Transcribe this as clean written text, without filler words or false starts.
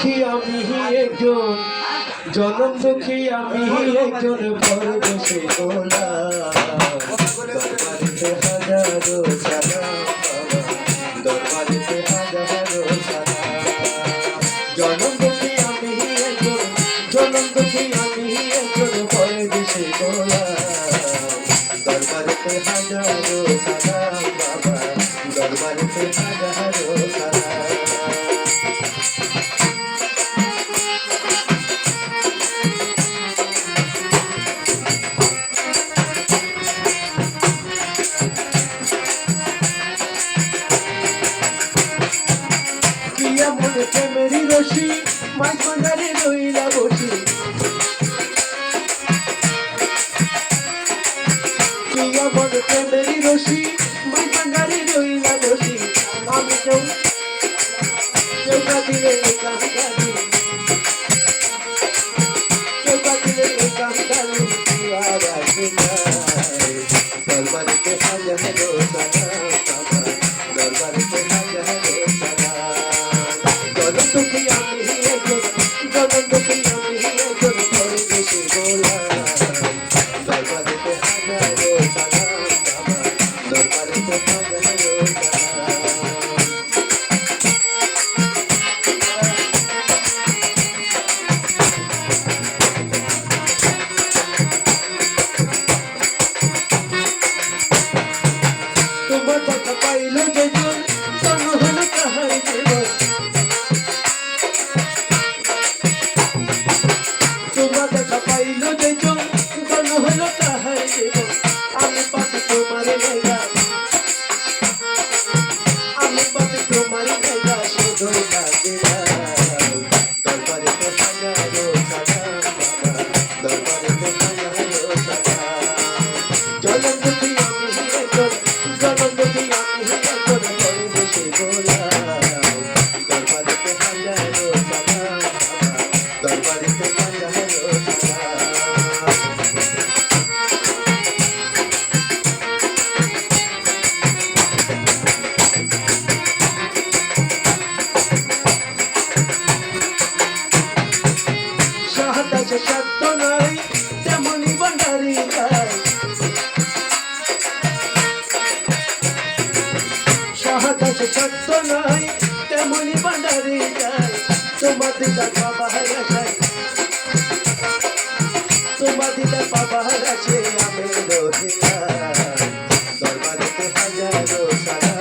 দুঃখী আমি একজন, জনম দুঃখী আমি একজন, পরদেশে গোলাম। দরবারেতে হাজারো সালাম বাবা, দরবারেতে হাজারো সালাম। জনম দুঃখী আমি একজন, জনম দুঃখী আমি একজন, পরদেশে গোলাম। দরবারেতে হাজারো সালাম বাবা, দরবারেতে হাজারো সালাম। মনে প্রেমেরই রশি মাঝ বাজারে রইলা বসি, প্রিয়া মনে প্রেমেরই রশি মাঝ বাজারে রইলা বসি। আমি কেউ কেউ কাঁদিলে কাঁদালি, কেউ কাঁদিলে কাঁদালি, আর আসে নাই। দরবারেতে হাজারো সালাম বাবা, দরবারেতে হাজারো সালাম। জনম দুঃখী আমি একজন, জনম দুঃখী আমি একজন, পরদেশে গোলাম। দরবারেতে হাজারো সালাম বাবা, দরবারেতে হাজারো সালাম। তোমার কথা পাইল যেজন, তন্ন হল কাহার জীবন। তোমার দেখা পাইল যেজন, তন্ন হল কাহার জীবন। আমি পাতে তোমার জায়গা, আমি পাতে তোমার জায়গা, শুধু দিলাম। দরবারেতে হাজারো সালাম বাবা, দরবারেতে হাজারো সালাম। জনম দুঃখী আমি একজন, জনম দুঃখী আমি একজন, পরদেশে গোলাম। দরবারেতে হাজারো সালাম বাবা, দরবারেতে হাজারো সালাম। শাহাদাতে সত্য নাই, তেমনি ভান্ডারি গায়। শাহাদাতে সত্য নাই, তেমনি ভান্ডারি গায়। তোমার দিদা বাবার আছে, তোমার দিদা বাবার আছে, আমি রহিলাম। দরবারেতে হাজারো সালাম।